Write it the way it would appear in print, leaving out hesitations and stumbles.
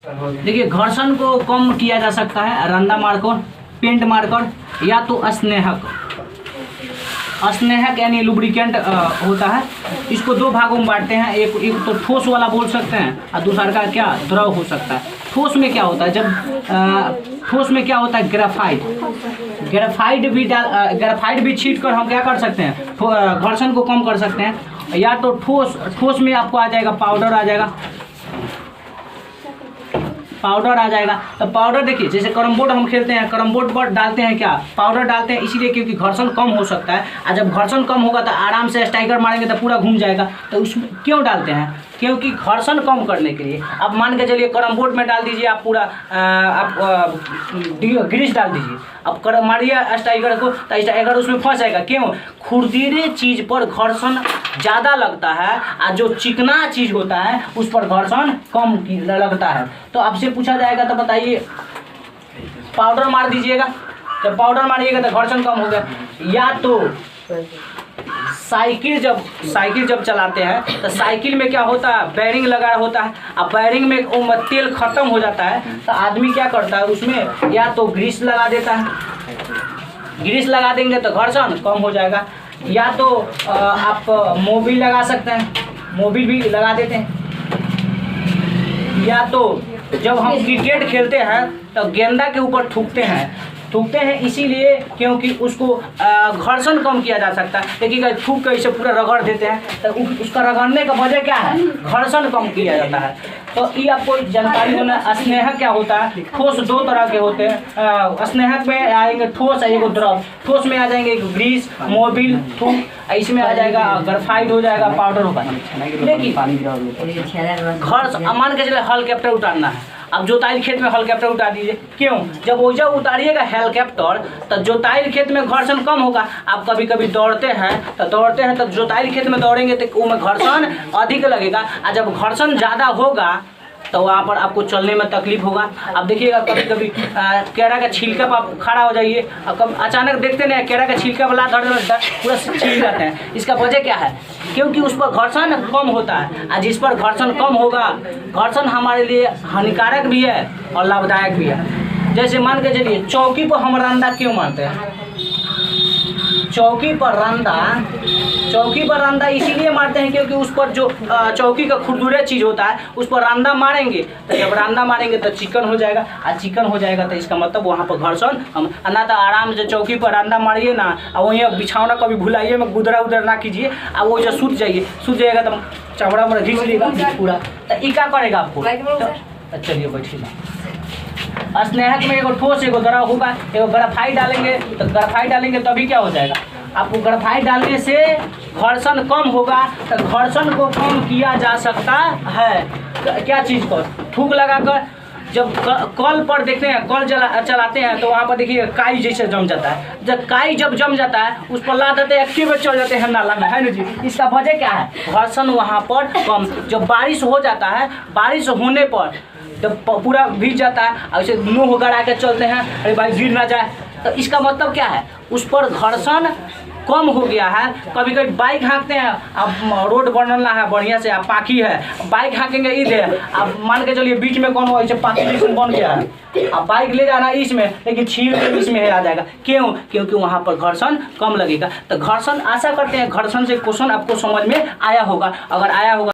देखिए घर्षण को कम किया जा सकता है रंदा मारकर, पेंट मारकर, या तो स्नेहक। स्नेहक यानी लुब्रिकेंट होता है। इसको दो भागों में बांटते हैं, एक तो ठोस वाला बोल सकते हैं और दूसरा का क्या द्रव हो सकता है। ठोस में क्या होता है, जब ठोस में क्या होता है ग्रेफाइट भी छीट कर हम क्या कर सकते हैं, घर्षण को कम कर सकते हैं। या तो ठोस में आपको आ जाएगा पाउडर आ जाएगा। तो पाउडर देखिए जैसे कैरम बोर्ड हम खेलते हैं, कैरम बोर्ड पर डालते हैं क्या, पाउडर डालते हैं, इसीलिए क्योंकि घर्षण कम हो सकता है। और जब घर्षण कम होगा तो आराम से स्ट्राइकर मारेंगे तो पूरा घूम जाएगा। तो उसमें क्यों डालते हैं, क्योंकि घर्षण कम करने के लिए। अब मान के चलिए कैरम बोर्ड में डाल दीजिए आप पूरा आप ग्रीस डाल दीजिए, अब मारिए स्ट्राइकर को तो स्ट्राइकर उसमें फंस जाएगा। क्यों, खुरदीरे चीज़ पर घर्षण ज़्यादा लगता है और जो चिकना चीज़ होता है उस पर घर्षण कम लगता है। तो आपसे पूछा जाएगा तो बताइए, पाउडर मार दीजिएगा, जब पाउडर मारिएगा तो घर्षण कम हो गया। या तो साइकिल जब चलाते हैं तो साइकिल में क्या होता है, बेयरिंग लगा होता है। अब बेयरिंग में तेल खत्म हो जाता है तो आदमी क्या करता है उसमें या तो ग्रीस लगा देता है, ग्रीस लगा देंगे तो घर्षण कम हो जाएगा। या तो आप मोबिल लगा सकते हैं, मोबिल भी लगा देते हैं। या तो जब हम क्रिकेट खेलते हैं तो गेंदा के ऊपर थूकते हैं इसीलिए क्योंकि उसको घर्षण कम किया जा सकता है। देखिएगा थूक कर इसे पूरा रगड़ देते हैं तो उसका रगड़ने का वजह क्या है, घर्षण कम किया जाता है। तो ये आपको जानकारी होना। स्नेहक क्या होता है, ठोस दो तरह के होते हैं। स्नेहक में आएंगे ठोस और एक द्रव। ठोस में आ जाएंगे ग्रीस, मोबिल, थूक, इसमें आ जाएगा ग्रेफाइट हो जाएगा, पाउडर होगा। लेकिन मान के चले हेलीकॉप्टर उतारना है, अब जोताइल खेत में हेलीकॉप्टर उतार दीजिए। क्यों, जब वो जब उतारिएगा हेलीकॉप्टर तो जोताइल खेत में घर्षण कम होगा। आप कभी कभी दौड़ते हैं तो जोताइल खेत में दौड़ेंगे तो उसमें घर्षण अधिक लगेगा। और जब घर्षण ज़्यादा होगा तो वहाँ पर आपको चलने में तकलीफ होगा। अब देखिएगा कभी कभी केरा का छिलका पर आप खड़ा हो जाइए और कब अचानक देखते नहीं केरा का छिलका वाला पूरा छिल जाते हैं। इसका वजह क्या है, क्योंकि उस पर घर्षण कम होता है। और जिस पर घर्षण कम होगा, घर्षण हमारे लिए हानिकारक भी है और लाभदायक भी है। जैसे मान के चलिए चौकी पर हम रंदा क्यों मारते हैं, चौकी पर रंदा इसीलिए मारते हैं क्योंकि उस पर जो चौकी का खुरदुरे चीज़ होता है उस पर रंदा मारेंगे तो जब रंदा मारेंगे तो चिकन हो जाएगा। और चिकन हो जाएगा तो इसका मतलब वहाँ पर घर्षण हम ना तो आराम से चौकी पर रंदा मारिए ना, और वहीं बिछावना कभी भुलाइए में गुदरा उदरा ना कीजिए, और वो जो सूत जाएगा तो चमड़ा में घिस लेगा पूरा, तो ये क्या करेगा आपको। चलिए बैठिएगा। स्नेहक में एगो ठोस एगो द्रव होगा, एगो ग्रेफाइट डालेंगे तभी क्या हो जाएगा, आपको ग्रेफाइट डालने से घर्षण कम होगा। तो घर्षण को कम किया जा सकता है क्या चीज़ को, थूक लगाकर। जब कल पर देखते हैं, कल चलाते हैं तो वहाँ पर देखिए काई जैसे जम जाता है। जब काई जम जाता है उस पर ला देते हैं, एक्टिव में चल जाते हैं नाला में, है ना जी। इसका वजह क्या है, घर्षण वहाँ पर कम। जब बारिश हो जाता है, बारिश होने पर जब पूरा भीग जाता है और उसे मुँह गड़ा के चलते हैं, अरे भाई गिर ना जाए, तो इसका मतलब क्या है, उस पर घर्षण कम हो गया है। कभी कभी बाइक हाँकते हैं, अब रोड बनना है बढ़िया से, आप पाकी है, बाइक हाँकेंगे इधर, आप मान के चलिए बीच में कौन ऐसे पाकी बन गया है, अब बाइक ले जाना इसमें, लेकिन छील के इसमें आ जाएगा। क्यों, क्योंकि वहाँ पर घर्षण कम लगेगा। तो घर्षण आशा करते हैं घर्षण से क्वेश्चन आपको समझ में आया होगा। अगर आया होगा